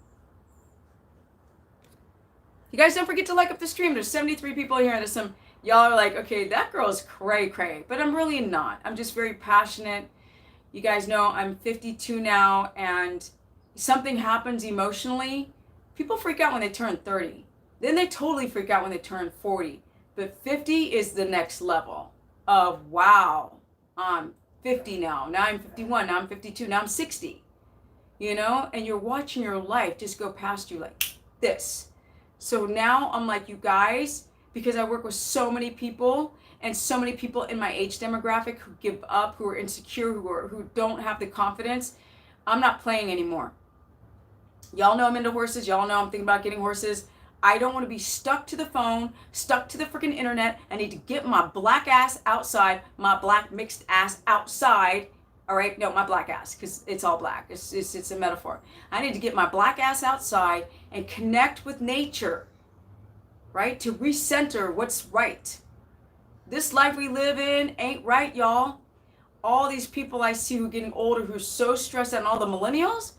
You guys don't forget to like up the stream. There's 73 people here. There's some, y'all are like, okay, that girl's cray. But I'm really not. I'm just very passionate. You guys know I'm 52 now, and something happens emotionally. People freak out when they turn 30. Then they totally freak out when they turn 40. But 50 is the next level of, wow, I'm 50 now. Now I'm 51. Now I'm 52. Now I'm 60. And you're watching your life just go past you like this. So now I'm like, you guys, because I work with so many people and so many people in my age demographic who give up, who are insecure, who don't have the confidence, I'm not playing anymore. Y'all know I'm into horses. Y'all know I'm thinking about getting horses. I don't want to be stuck to the phone, stuck to the freaking internet. I need to get my black ass outside, my black mixed ass outside. All right, no, my black ass, because it's all black. It's a metaphor. I need to get my black ass outside and connect with nature, right? To recenter what's right. This life we live in ain't right, y'all. All these people I see who are getting older, who are so stressed out, and all the millennials,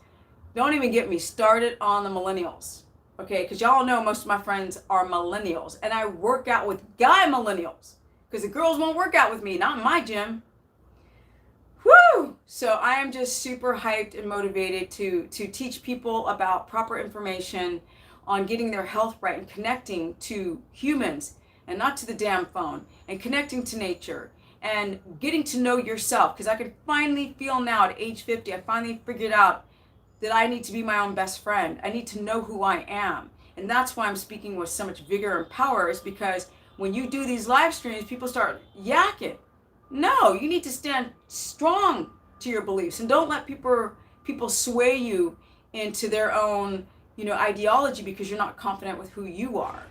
don't even get me started on the millennials, okay? Because y'all know most of my friends are millennials, and I work out with guy millennials, because the girls won't work out with me, not in my gym. Woo! So I am just super hyped and motivated to teach people about proper information on getting their health right and connecting to humans and not to the damn phone, and connecting to nature and getting to know yourself. Because I can finally feel now at age 50, I finally figured out that I need to be my own best friend. I need to know who I am. And that's why I'm speaking with so much vigor and power, is because when you do these live streams, people start yakking. No, you need to stand strong to your beliefs and don't let people sway you into their own, ideology because you're not confident with who you are.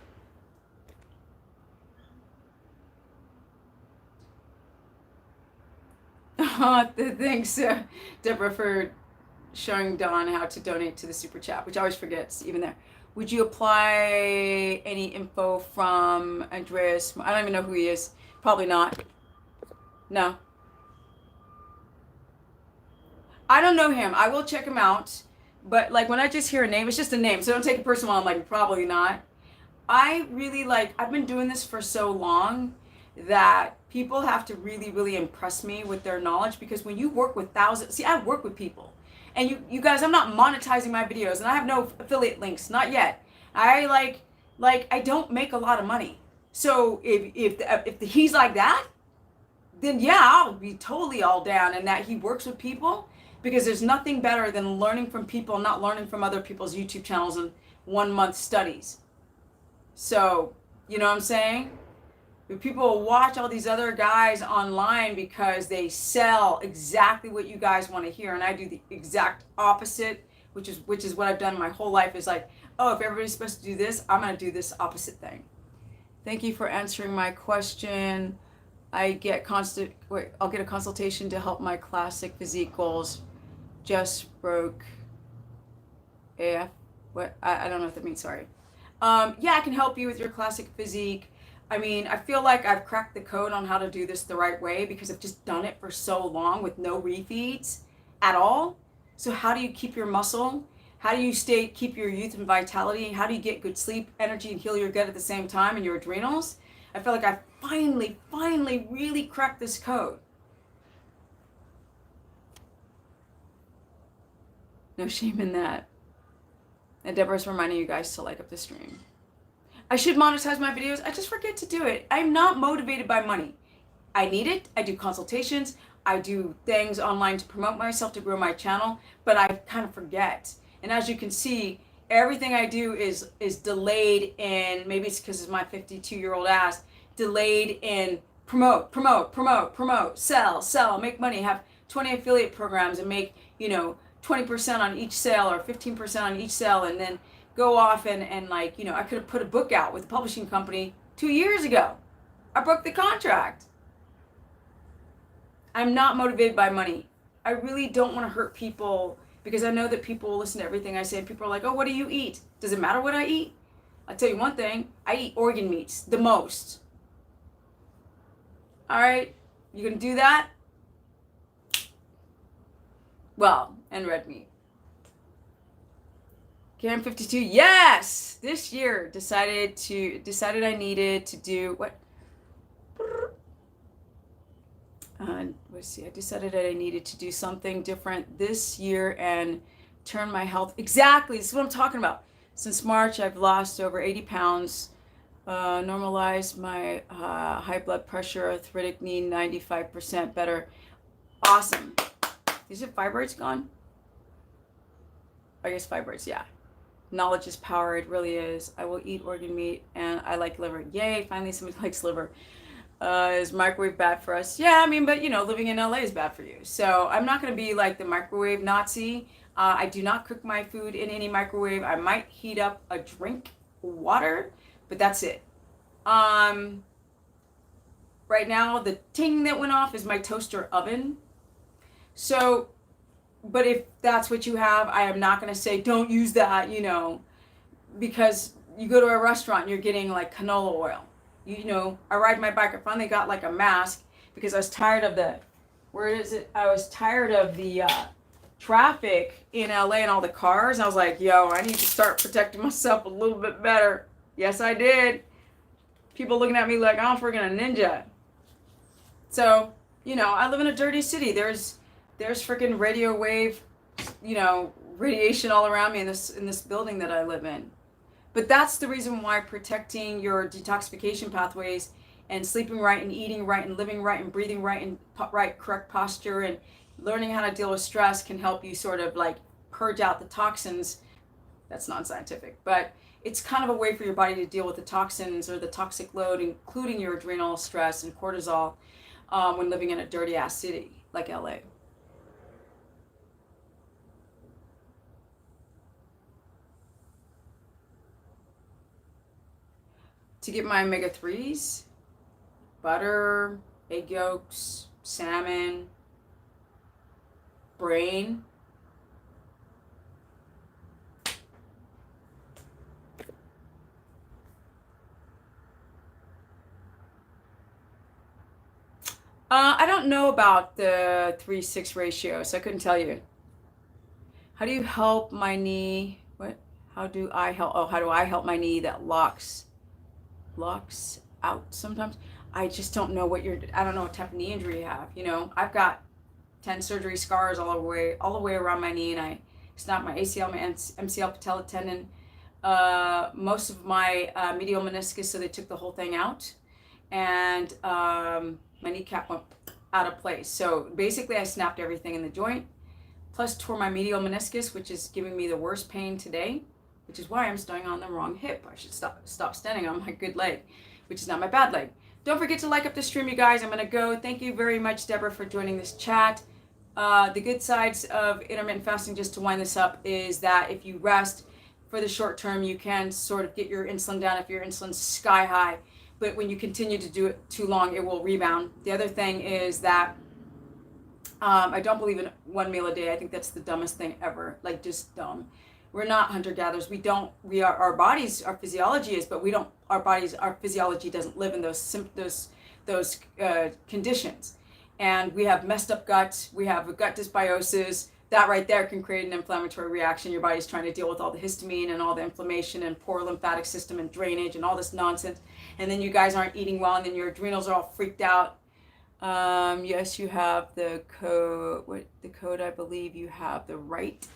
Thanks, Deborah, for showing Don how to donate to the super chat, which always forgets even there. Would you apply any info from Andreas? I don't even know who he is. Probably not. No. I don't know him. I will check him out. But like when I just hear a name, it's just a name. So don't take it personal. I'm like, probably not. I really I've been doing this for so long that people have to really, really impress me with their knowledge because when you work with thousands, see, I work with people. And you guys, I'm not monetizing my videos and I have no affiliate links, not yet. I I don't make a lot of money. So if he's like that, then yeah, I'll be totally all down and that he works with people because there's nothing better than learning from people, not learning from other people's YouTube channels and 1 month studies. So, you know what I'm saying? People watch all these other guys online because they sell exactly what you guys want to hear, and I do the exact opposite, which is what I've done my whole life. Is like, oh, if everybody's supposed to do this, I'm gonna do this opposite thing. Thank you for answering my question. I'll get a consultation to help my classic physique goals. Just broke AF. What? I don't know what that means. Sorry. Yeah, I can help you with your classic physique. I mean, I feel like I've cracked the code on how to do this the right way because I've just done it for so long with no refeeds at all. So how do you keep your muscle? How do you keep your youth and vitality? How do you get good sleep, energy, and heal your gut at the same time and your adrenals? I feel like I finally really cracked this code. No shame in that. And Deborah's reminding you guys to like up the stream. I should monetize my videos. I just forget to do it. I'm not motivated by money. I need it. I do consultations. I do things online to promote myself, to grow my channel, but I kind of forget. And as you can see, everything I do is delayed in, maybe it's because it's my 52-year-old ass, delayed in promote, sell, make money, have 20 affiliate programs and make, 20% on each sale or 15% on each sale, and then go off and I could have put a book out with a publishing company 2 years ago. I broke the contract. I'm not motivated by money. I really don't want to hurt people because I know that people will listen to everything I say. People are like, oh, what do you eat? Does it matter what I eat? I'll tell you one thing. I eat organ meats the most. All right? You gonna do that? Well, and red meat. Cam 52, yes! This year decided I needed to do what? Let's see. I decided that I needed to do something different this year and turn my health. Exactly. This is what I'm talking about. Since March, I've lost over 80 pounds. Normalized my high blood pressure, arthritic knee, 95% better. Awesome. Is it fibroids gone? I guess fibroids, yeah. Knowledge is power. It really is. I will eat organ meat and I like liver. Yay, finally somebody likes liver. Is microwave bad for us? Yeah, I mean, but living in LA is bad for you. So I'm not going to be like the microwave Nazi. I do not cook my food in any microwave. I might heat up a drink, water, but that's it. Right now, the ting that went off is my toaster oven. So, but if that's what you have, I am not going to say don't use that, because you go to a restaurant and you're getting like canola oil. I ride my bike. I finally got like a mask because I was tired of I was tired of the traffic in LA and all the cars. And I was like, yo, I need to start protecting myself a little bit better. Yes, I did. People looking at me like I'm freaking a ninja. So, I live in a dirty city. There's freaking radio wave, radiation all around me in this building that I live in. But that's the reason why protecting your detoxification pathways and sleeping right and eating right and living right and breathing right and correct posture and learning how to deal with stress can help you sort of like purge out the toxins. That's non-scientific, but it's kind of a way for your body to deal with the toxins or the toxic load, including your adrenal stress and cortisol. when living in a dirty ass city like LA. To get my omega-3s, butter, egg yolks, salmon, brain. I don't know about the 3-6 ratio, so I couldn't tell you. How do you help my knee? What? How do I help? Oh, how do I help my knee that locks out sometimes? I just don't know I don't know what type of knee injury you have. You know, I've got 10 surgery scars all the way around my knee, and I snapped my ACL, my MCL patella tendon, most of my medial meniscus, so they took the whole thing out, and my kneecap went out of place. So basically I snapped everything in the joint, plus tore my medial meniscus, which is giving me the worst pain today, which is why I'm standing on the wrong hip. I should stop standing on my good leg, which is not my bad leg. Don't forget to like up the stream, you guys. I'm going to go. Thank you very much, Deborah, for joining this chat. The good sides of intermittent fasting, just to wind this up, is that if you rest for the short term, you can sort of get your insulin down if your insulin's sky high. But when you continue to do it too long, it will rebound. The other thing is that I don't believe in one meal a day. I think that's the dumbest thing ever. Like, just dumb. We're not hunter-gatherers. Our bodies, our physiology is, but our physiology doesn't live in those conditions. And we have messed up guts. We have a gut dysbiosis. That right there can create an inflammatory reaction. Your body's trying to deal with all the histamine and all the inflammation and poor lymphatic system and drainage and all this nonsense. And then you guys aren't eating well, and then your adrenals are all freaked out. Yes, you have the code, I believe you have the right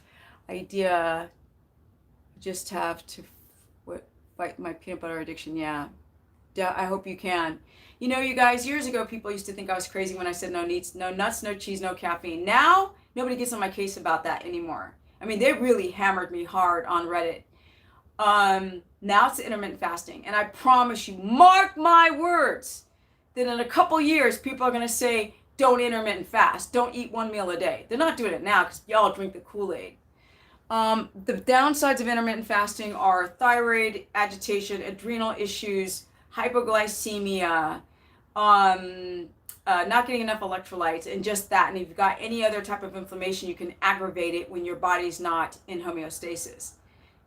idea. Just have to fight my peanut butter addiction. Yeah, I hope you can. You know, you guys, years ago, people used to think I was crazy when I said no nuts, no cheese, no caffeine. Now, nobody gets on my case about that anymore. I mean, they really hammered me hard on Reddit. Now it's intermittent fasting. And I promise you, mark my words, that in a couple years, people are going to say, don't intermittent fast. Don't eat one meal a day. They're not doing it now because y'all drink the Kool-Aid. The downsides of intermittent fasting are thyroid agitation, adrenal issues, hypoglycemia, not getting enough electrolytes, and just that. And if you've got any other type of inflammation, you can aggravate it when your body's not in homeostasis,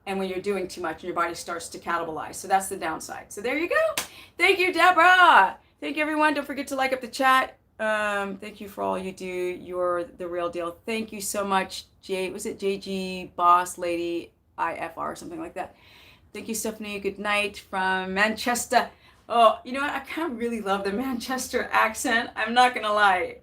and when you're doing too much and your body starts to catabolize. So that's the downside. So there you go. Thank you, Deborah. Thank you, everyone. Don't forget to like up the chat. Thank you for all you do. You're the real deal. Thank you so much, was it JG Boss Lady IFR, something like that. Thank you, Stephanie. Good night from Manchester. Oh, you know what? I kind of really love the Manchester accent. I'm not gonna lie.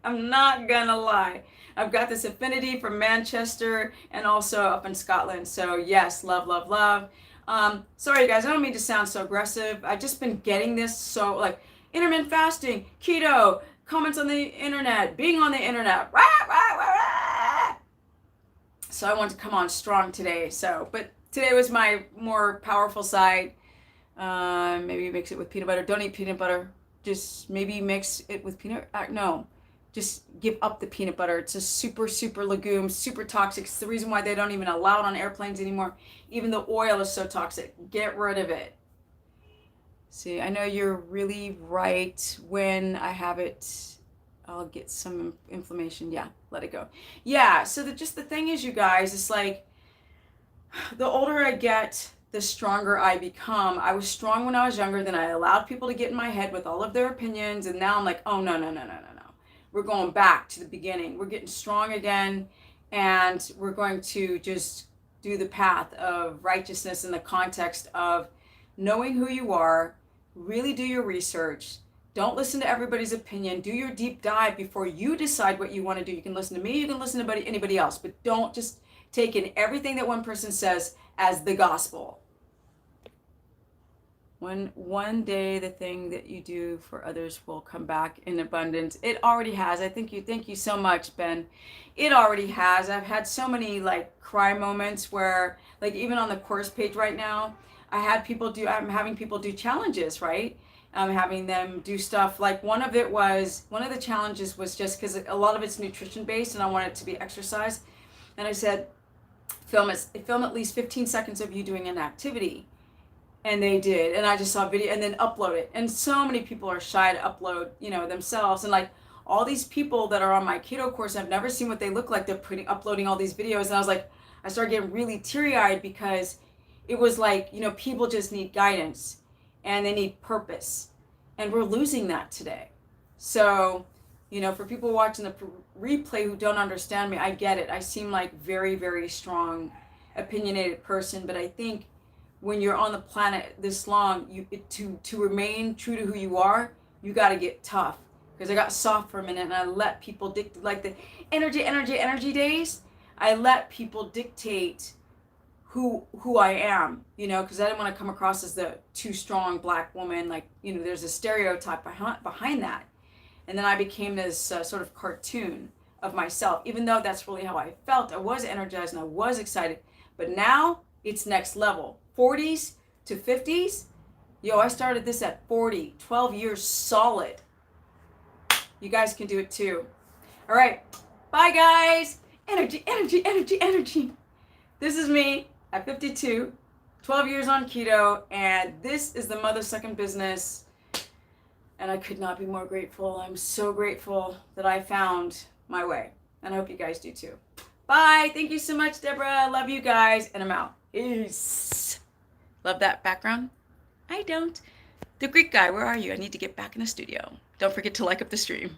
I've got this affinity for Manchester and also up in Scotland. So yes, love, love, love. Sorry, guys. I don't mean to sound so aggressive. I've just been getting this so, like, intermittent fasting, keto, comments on the internet, being on the internet. Rah, rah, rah, rah. So I want to come on strong today. But today was my more powerful side. Maybe mix it with peanut butter. Don't eat peanut butter. Just maybe mix it with no. Just give up the peanut butter. It's a super, super legume, super toxic. It's the reason why they don't even allow it on airplanes anymore. Even the oil is so toxic. Get rid of it. See, I know you're really right. When I have it, I'll get some inflammation. Yeah, let it go. Yeah, so just the thing is, you guys, it's like the older I get, the stronger I become. I was strong when I was younger, then I allowed people to get in my head with all of their opinions, and now I'm like, oh, no. We're going back to the beginning. We're getting strong again, and we're going to just do the path of righteousness in the context of knowing who you are, really do your research. Don't listen to everybody's opinion. Do your deep dive before you decide what you want to do. You can listen to me, you can listen to anybody else, but don't just take in everything that one person says as the gospel. One day the thing that you do for others will come back in abundance. It already has. Thank you so much, Ben. It already has. I've had so many like cry moments where, like, even on the course page right now, I'm having people do challenges, right? having them do stuff like one of the challenges was just because a lot of it's nutrition based and I want it to be exercise. And I said, film at least 15 seconds of you doing an activity. And they did, and I just saw a video and then upload it. And so many people are shy to upload, themselves. And like all these people that are on my keto course, I've never seen what they look like. They're uploading all these videos, and I was like, I started getting really teary-eyed because it was like, people just need guidance and they need purpose, and we're losing that today. So, for people watching the replay who don't understand me, I get it. I seem like very, very strong, opinionated person, but I think when you're on the planet this long, to remain true to who you are, you got to get tough. Because I got soft for a minute and I let people dictate, like the energy days, I let people dictate who I am, because I didn't want to come across as the too strong black woman. Like, there's a stereotype behind that. And then I became this sort of cartoon of myself, even though that's really how I felt. I was energized and I was excited. But now it's next level. 40s to 50s. I started this at 40, 12 years solid. You guys can do it too. All right. Bye, guys. Energy. This is me at 52, 12 years on keto, and this is the mother sucking business. And I could not be more grateful. I'm so grateful that I found my way. And I hope you guys do too. Bye. Thank you so much, Deborah. Love you guys. And I'm out. Peace. Love that background? I don't. The Greek guy, where are you? I need to get back in the studio. Don't forget to like up the stream.